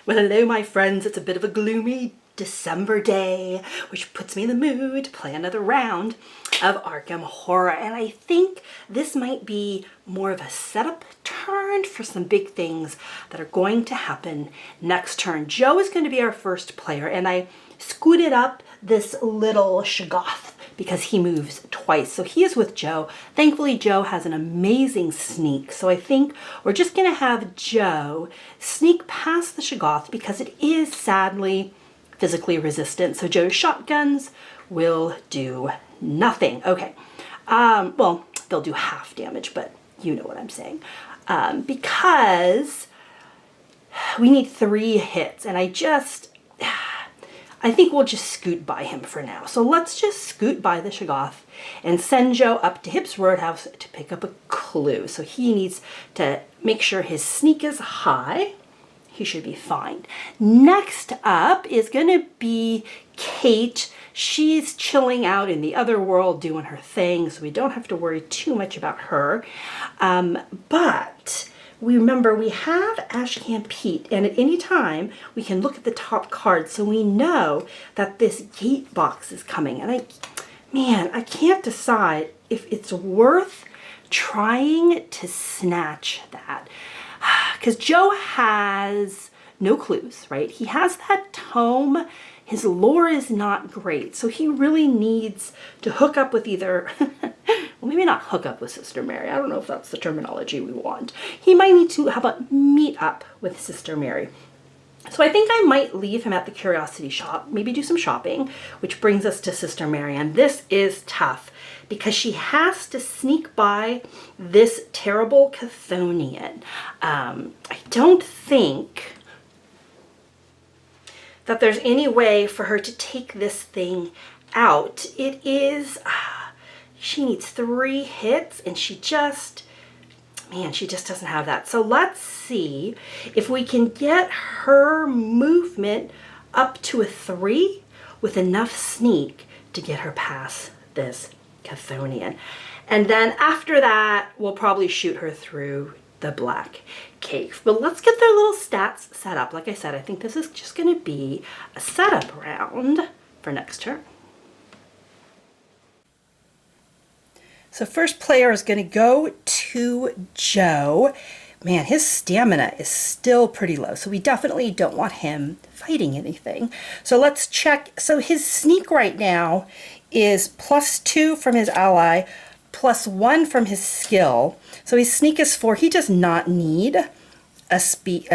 Well, hello, my friends. It's a bit of a gloomy December day, which puts me in the mood to play another round of Arkham Horror. And I think this might be more of a setup turn for some big things that are going to happen next turn. Joe is going to be our first player, and I scooted up this little Shoggoth because he moves twice. So he is with Joe. Thankfully, Joe has an amazing sneak. So I think we're just going to have Joe sneak past the Shoggoth because it is sadly physically resistant. So Joe's shotguns will do nothing. Okay. Well, they'll do half damage, but you know what I'm saying. Because we need 3 hits, and I think we'll just scoot by him for now. So let's just scoot by the Shoggoth and send Joe up to Hip's Roadhouse to pick up a clue. So he needs to make sure his sneak is high. He should be fine. Next up is going to be Kate. She's chilling out in the other world doing her thing, so we don't have to worry too much about her. But we remember we have Ashcan Pete, and at any time we can look at the top card so we know that this gate box is coming. And I can't decide if it's worth trying to snatch that. Because Joe has no clues, right? He has that tome. His lore is not great, so he really needs to hook up with either, well, maybe not hook up with Sister Mary. I don't know if that's the terminology we want. He might need to, how about meet up with Sister Mary? So I think I might leave him at the Curiosity Shop, maybe do some shopping, which brings us to Sister Mary. And this is tough because she has to sneak by this terrible Chthonian. I don't think that there's any way for her to take this thing out. It is, she needs 3 hits, and she just doesn't have that. So let's see if we can get her movement up to a 3 with enough sneak to get her past this Chthonian. And then after that, we'll probably shoot her through the Black Cave. But let's get their little stats set up. Like I said, I think this is just going to be a setup round for next turn. So first player is going to go to Joe. Man, his stamina is still pretty low, so we definitely don't want him fighting anything. So let's check. So his sneak right now is +2 from his ally, +1 from his skill. So his sneak is 4. He does not need a sneak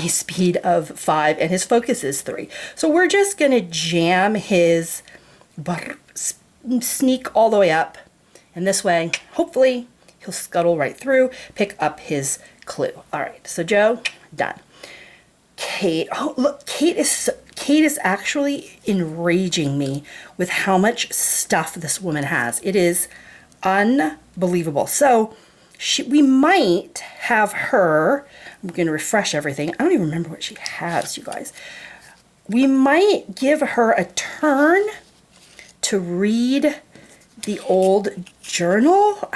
speed of 5, and his focus is 3. So we're just going to jam his sneak all the way up. And this way, hopefully, he'll scuttle right through, pick up his clue. All right, so Joe, done. Kate, oh look, Kate is actually enraging me with how much stuff this woman has. It is unbelievable. So we might have her, I'm going to refresh everything. I don't even remember what she has, you guys. We might give her a turn to read the old journal.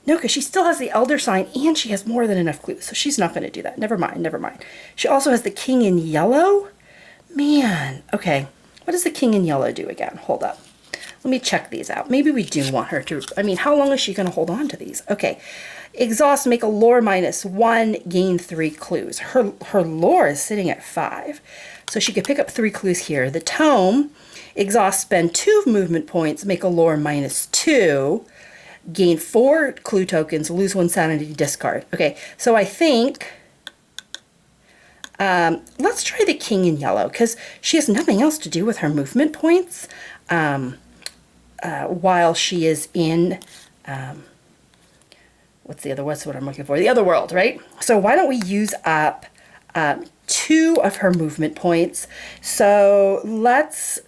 No, because she still has the elder sign and she has more than enough clues. So she's not going to do that. Never mind, never mind. She also has the king in yellow. Man, okay. What does the king in yellow do again? Hold up. Let me check these out. Maybe we do want her to, I mean, how long is she going to hold on to these? Okay. Exhaust, make a lore -1, gain 3 clues. Her lore is sitting at 5. So she could pick up 3 clues here. The tome, exhaust, spend 2 movement points, make a lore -2, gain 4 clue tokens, lose 1 sanity, discard. Okay, so I think, let's try the king in yellow, because she has nothing else to do with her movement points while she is in, what's what I'm looking for? The other world, right? So why don't we use up 2 of her movement points? So let's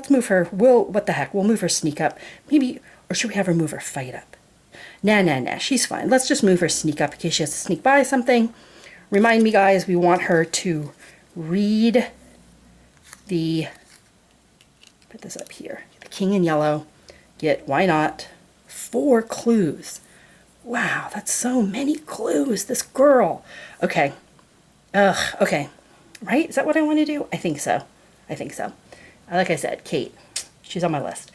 move her. What the heck? We'll move her sneak up. Maybe, or should we have her move her fight up? Nah, she's fine. Let's just move her sneak up in case she has to sneak by something. Remind me, guys, we want her to read the, put this up here, the king in yellow, get, why not, 4 clues. Wow, that's so many clues. This girl. Okay. Ugh, okay. Right? Is that what I want to do? I think so. I think so. Like I said, Kate, she's on my list.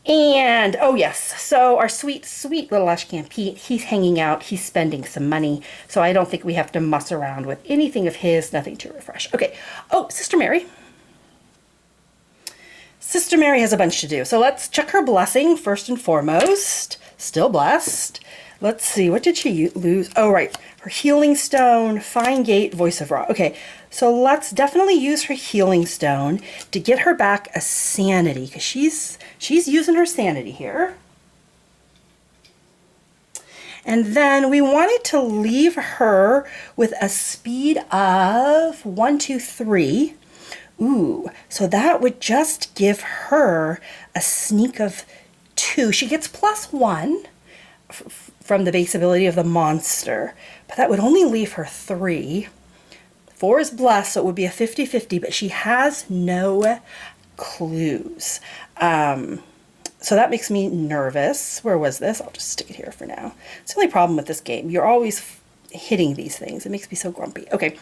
And, oh yes, so our sweet, sweet little Ashcan Pete, he's hanging out, he's spending some money, so I don't think we have to muss around with anything of his, nothing to refresh. Okay, oh, Sister Mary. Sister Mary has a bunch to do, so let's check her blessing first and foremost. Still blessed. Let's see, what did she lose? Oh, right, her healing stone, fine gate, voice of Ra. Okay, so let's definitely use her healing stone to get her back a sanity, because she's using her sanity here. And then we wanted to leave her with a speed of 1, 2, 3. Ooh, so that would just give her a sneak of 2. She gets +1 from the base ability of the monster, but that would only leave her 3. 4 is blessed, so it would be a 50-50, but she has no clues. So that makes me nervous. Where was this? I'll just stick it here for now. It's the only problem with this game. You're always hitting these things. It makes me so grumpy. Okay.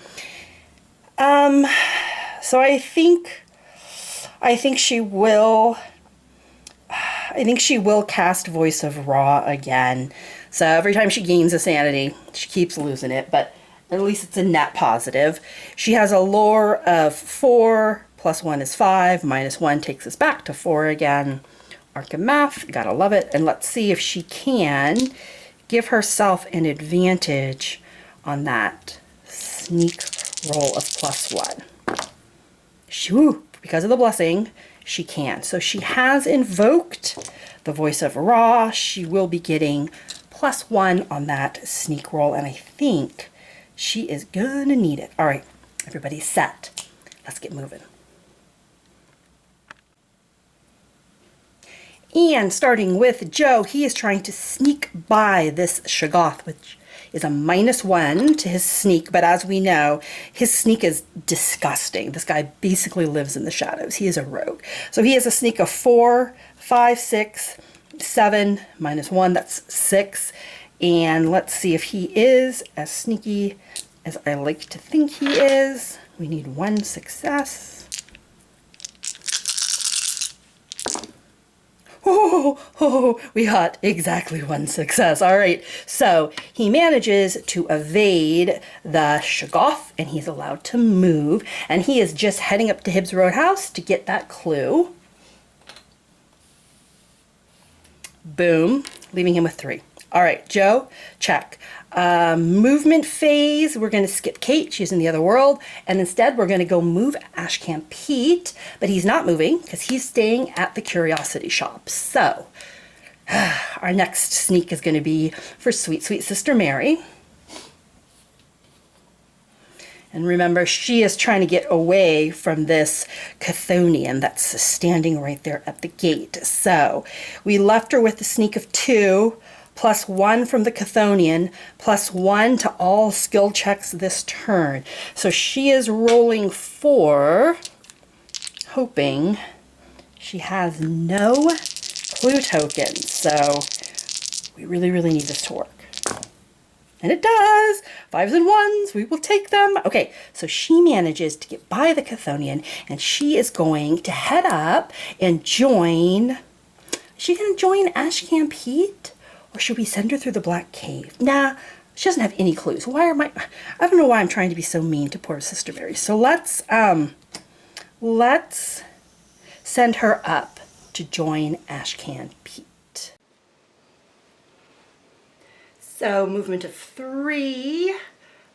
So I think she will cast Voice of Ra again. So every time she gains a sanity, she keeps losing it, but at least it's a net positive. She has a lore of 4, +1 is 5, -1 takes us back to 4 again. Arkham math, gotta love it. And let's see if she can give herself an advantage on that sneak roll of +1. Because of the blessing, she can. So she has invoked the Voice of Ra. She will be getting +1 on that sneak roll, and I think she is gonna need it. All right, everybody's set. Let's get moving. And starting with Joe, he is trying to sneak by this Shoggoth, which is a -1 to his sneak, but as we know, his sneak is disgusting. This guy basically lives in the shadows. He is a rogue. So he has a sneak of 4, 5, 6, 7, -1, that's 6. And let's see if he is as sneaky as I like to think he is. We need 1 success. Oh, we got exactly 1 success. All right, so he manages to evade the Shoggoth, and he's allowed to move, and he is just heading up to Hibbs Roadhouse to get that clue. Boom, leaving him with 3. All right, Joe, check. Movement phase, we're going to skip Kate. She's in the other world. And instead, we're going to go move Ashcan Pete. But he's not moving because he's staying at the Curiosity Shop. So, our next sneak is going to be for sweet, sweet Sister Mary. And remember, she is trying to get away from this Chthonian that's standing right there at the gate. So, we left her with the sneak of 2. +1 from the Chthonian, +1 to all skill checks this turn. So she is rolling 4, hoping she has no clue tokens. So we really, really need this to work. And it does! 5s and 1s, we will take them. Okay, so she manages to get by the Chthonian, and she is going to head up and join... Is she going to join Ashcan Pete? Or should we send her through the Black Cave? Nah, she doesn't have any clues. I don't know why I'm trying to be so mean to poor Sister Mary. So let's send her up to join Ashcan Pete. So movement of 3,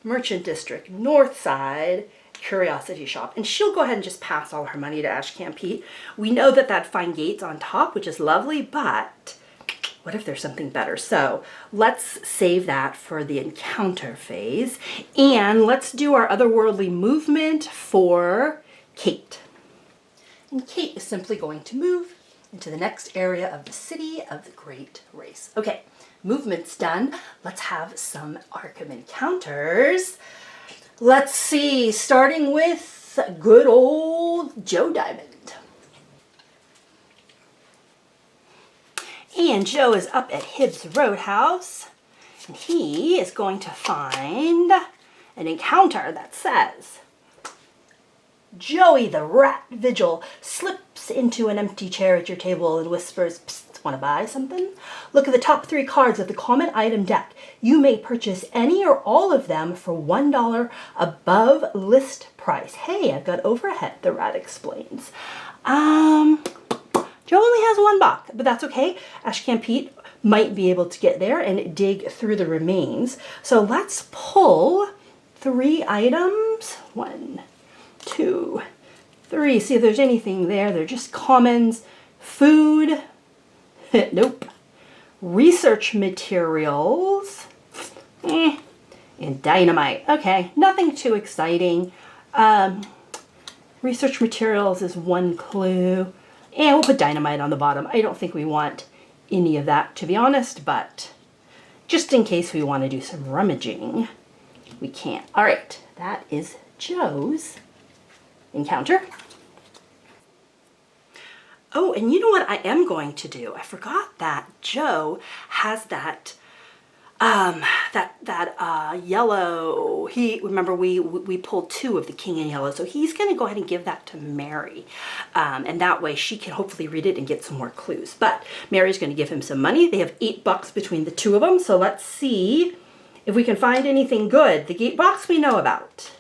Merchant District, North Side, Curiosity Shop. And she'll go ahead and just pass all her money to Ashcan Pete. We know that fine gate's on top, which is lovely, but... what if there's something better? So let's save that for the encounter phase. And let's do our otherworldly movement for Kate. And Kate is simply going to move into the next area of the City of the Great Race. Okay, movement's done. Let's have some Arkham encounters. Let's see, starting with good old Joe Diamond. And Joe is up at Hibbs Roadhouse. He is going to find an encounter that says, Joey the Rat Vigil slips into an empty chair at your table and whispers, "Psst, want to buy something? Look at the top 3 cards of the common item deck. You may purchase any or all of them for $1 above list price." Hey, I've got overhead, the rat explains. Joe only has 1 buck, but that's okay. Ashcan Pete might be able to get there and dig through the remains. So let's pull 3 items. 1, 2, 3. See if there's anything there. They're just commons. Food. Nope. Research materials. And dynamite. Okay, nothing too exciting. Research materials is 1 clue. And we'll put dynamite on the bottom. I don't think we want any of that, to be honest, but just in case we want to do some rummaging, we can. All right, that is Joe's encounter. Oh, and you know what I am going to do? I forgot that Joe has that yellow. Remember we pulled 2 of the king in yellow, so he's going to go ahead and give that to Mary, and that way she can hopefully read it and get some more clues. But Mary's going to give him some money. They have 8 bucks between the 2 of them, so let's see if we can find anything good. The gate box we know about.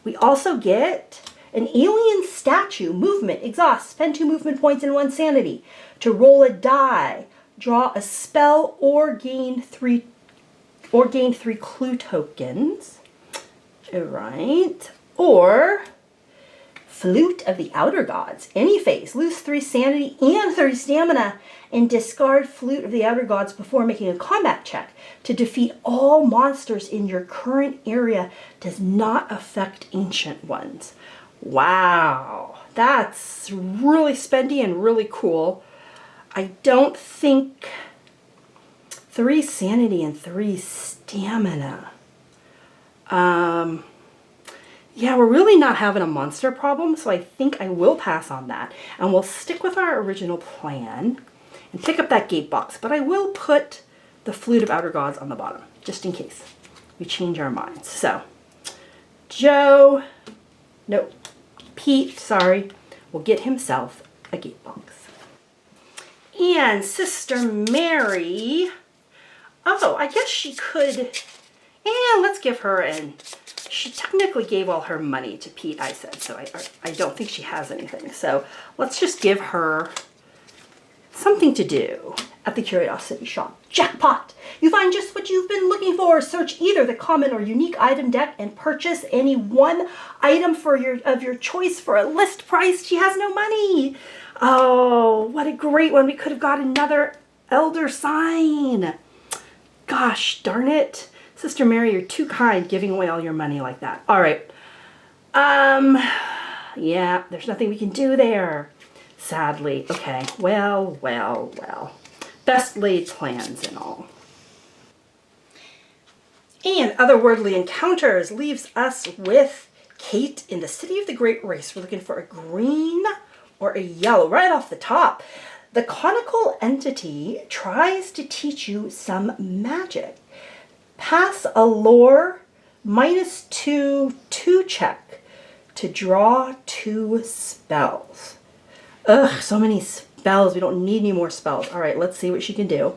We also get an alien statue, movement, exhaust, spend 2 movement points and 1 sanity to roll a die, draw a spell, or gain 3 clue tokens. All right. Or Flute of the Outer Gods. Any phase, lose 3 sanity and 3 stamina, and discard Flute of the Outer Gods before making a combat check to defeat all monsters in your current area. Does not affect ancient ones. Wow, that's really spendy and really cool. I don't think 3 sanity and 3 stamina. Yeah, we're really not having a monster problem, so I think I will pass on that. And we'll stick with our original plan and pick up that gate box. But I will put the Flute of Outer Gods on the bottom, just in case we change our minds. So, Pete, sorry, will get himself a gate box. And Sister Mary, oh, I guess she could, let's give her she technically gave all her money to Pete, I said, so I don't think she has anything. So let's just give her something to do at the Curiosity Shop. Jackpot! You find just what you've been looking for. Search either the common or unique item deck and purchase any 1 item of your choice for a list price. She has no money. Oh, what a great one. We could have got another Elder Sign. Gosh darn it. Sister Mary, you're too kind giving away all your money like that. All right. Yeah, there's nothing we can do there. Sadly. Okay. Well. Best laid plans and all. And Otherworldly Encounters leaves us with Kate in the City of the Great Race. We're looking for a green or a yellow right off the top. The conical entity tries to teach you some magic. Pass a lore -2 check to draw 2 spells. Ugh, so many spells. We don't need any more spells. All right, let's see what she can do.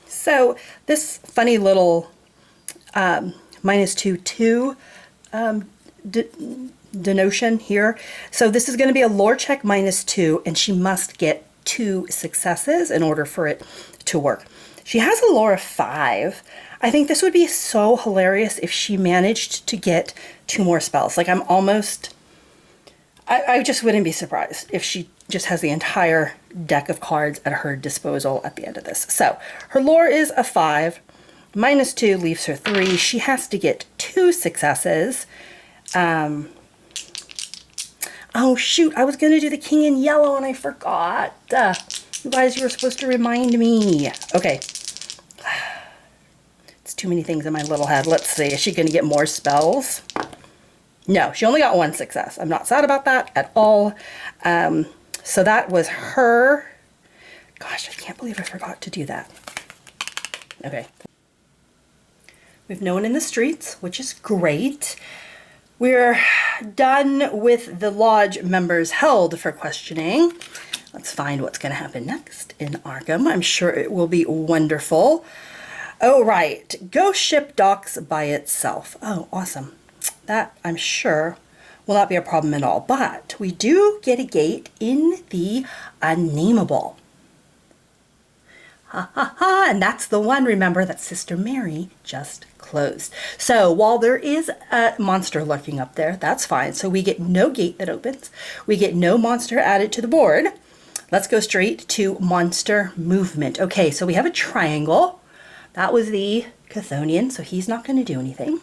So this funny little -2 denotion here. So this is going to be a lore check -2, and she must get 2 successes in order for it to work. She has a lore of 5. I think this would be so hilarious if she managed to get 2 more spells. Like I just wouldn't be surprised if she just has the entire deck of cards at her disposal at the end of this. So her lore is a 5. -2 leaves her 3. She has to get 2 successes. Oh shoot, I was going to do the king in yellow and I forgot. You guys, you were supposed to remind me. Okay. It's too many things in my little head. Let's see. Is she going to get more spells? No, she only got 1 success. I'm not sad about that at all. So that was her. Gosh, I can't believe I forgot to do that. Okay. We have no one in the streets, which is great. We're done with the lodge members held for questioning. Let's find what's going to happen next in Arkham. I'm sure it will be wonderful. Oh, right. Ghost ship docks by itself. Oh, awesome. That, I'm sure, will not be a problem at all. But we do get a gate in the unnameable. Ha ha ha, and that's the one, remember, that Sister Mary just closed. So while there is a monster lurking up there, that's fine. So we get no gate that opens. We get no monster added to the board. Let's go straight to monster movement. Okay, so we have a triangle. That was the Chthonian, so he's not going to do anything.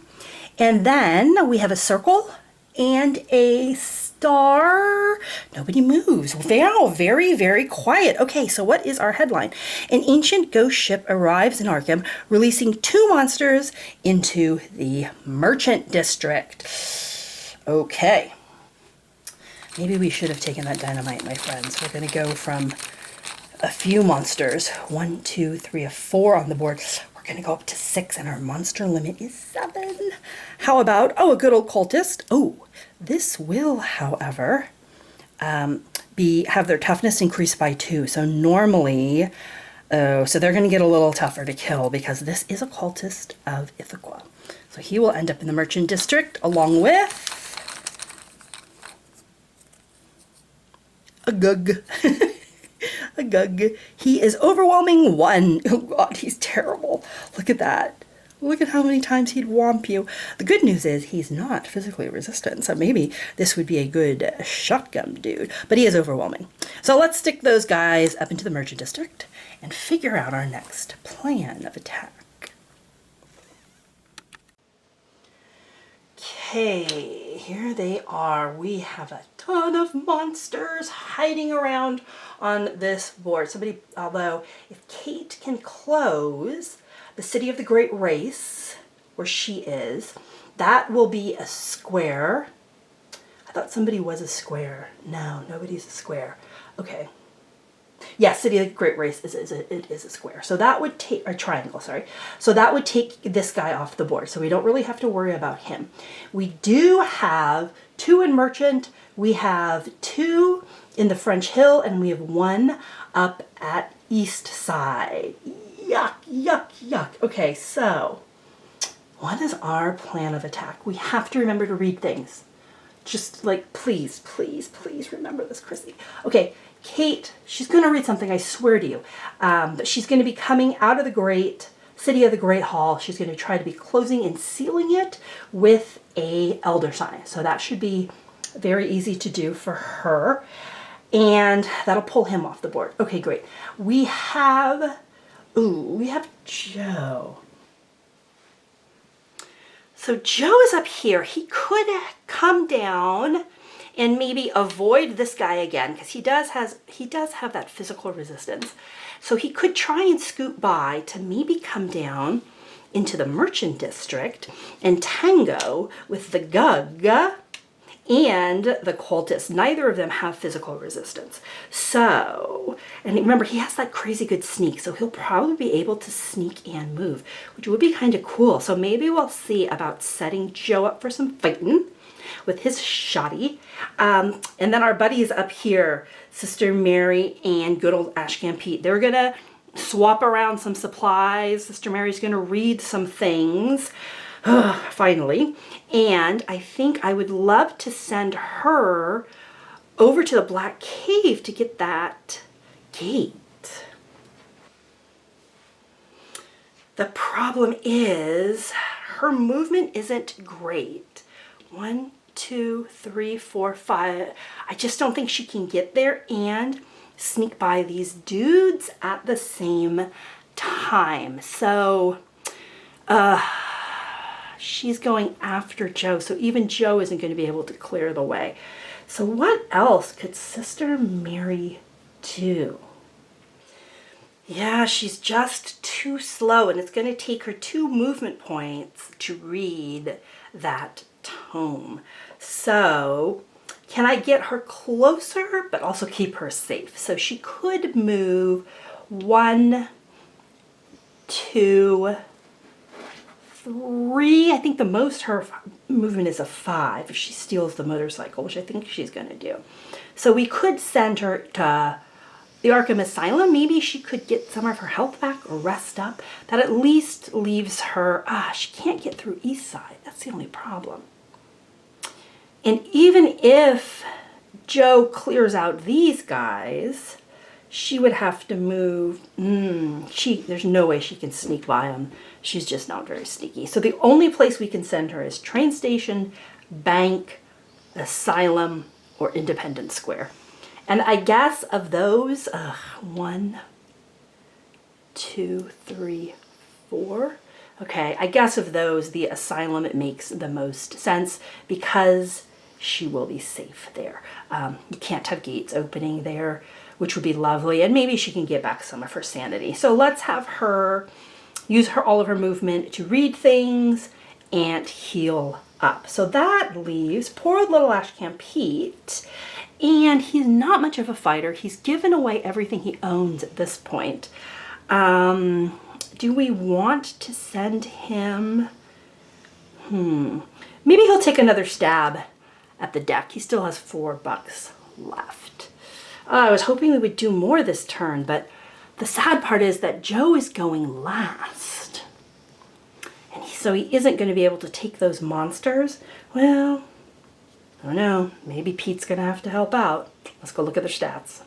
And then we have a circle and a star. Nobody moves. Wow, very, very quiet. Okay, so what is our headline? An ancient ghost ship arrives in Arkham, releasing 2 monsters into the merchant district. Okay. Maybe we should have taken that dynamite, my friends. We're going to go from a few monsters. 1, 2, 3, 4 on the board. We're going to go up to 6, and our monster limit is 7. How about, a good old cultist? Oh, this will, however, have their toughness increased by 2. So normally, so they're going to get a little tougher to kill because this is a cultist of Ithaca. So he will end up in the merchant district along with a gug. A gug. He is overwhelming 1. Oh God, he's terrible. Look at that. Look at how many times he'd whomp you. The good news is he's not physically resistant, so maybe this would be a good shotgun dude, but he is overwhelming. So let's stick those guys up into the merchant district and figure out our next plan of attack. Okay, here they are. We have a ton of monsters hiding around on this board. Although if Kate can close the City of the Great Race, where she is, that will be a square. I thought somebody was a square. No, nobody's a square. Okay. Yeah, City of the Great Race is a square. So that would take, a triangle, sorry. So that would take this guy off the board. So we don't really have to worry about him. We do have 2 in Merchant. We have 2 in the French Hill, and we have 1 up at East Side. Yuck, yuck, yuck. Okay, so what is our plan of attack? We have to remember to read things. Just like, please, please, please remember this, Chrissy. Okay, Kate, she's going to read something, I swear to you. But she's going to be coming out of the City of the Great Hall. She's going to try to be closing and sealing it with a elder sign. So that should be very easy to do for her. And that'll pull him off the board. Okay, great. We have Joe. So Joe is up here. He could come down and maybe avoid this guy again because he does have that physical resistance. So he could try and scoot by to maybe come down into the merchant district and tango with the Gug and the cultist. Neither of them have physical resistance. So, and remember, he has that crazy good sneak, so he'll probably be able to sneak and move, which would be kind of cool. So maybe we'll see about setting Joe up for some fighting with his shoddy. And then our buddies up here, Sister Mary and good old Ashcan Pete, they're going to swap around some supplies. Sister Mary's going to read some things. Finally. And I think I would love to send her over to the Black Cave to get that gate. The problem is her movement isn't great. 1, 2, 3, 4, 5. I just don't think she can get there and sneak by these dudes at the same time. So, she's going after Joe, so even Joe isn't going to be able to clear the way. So what else could Sister Mary do? Yeah, she's just too slow, and it's going to take her 2 movement points to read that tome. So can I get her closer, but also keep her safe? So she could move 1, 2, 3. I think the most her movement is a 5 if she steals the motorcycle, which I think she's going to do. So we could send her to the Arkham Asylum. Maybe she could get some of her health back or rest up. That at least leaves her, she can't get through East Side. That's the only problem. And even if Joe clears out these guys, she would have to move. There's no way she can sneak by them. She's just not very sneaky. So the only place we can send her is train station, bank, asylum, or Independence Square. And I guess of those, 1, 2, 3, 4. Okay, I guess of those, the asylum, it makes the most sense because she will be safe there. You can't have gates opening there, which would be lovely. And maybe she can get back some of her sanity. So let's have her use all of her movement to read things and heal up. So that leaves poor little Ashcamp Pete. And he's not much of a fighter. He's given away everything he owns at this point. Do we want to send him? Maybe he'll take another stab at the deck. He still has $4 left. I was hoping we would do more this turn, but the sad part is that Joe is going last. And so he isn't going to be able to take those monsters. Well, I don't know. Maybe Pete's going to have to help out. Let's go look at their stats.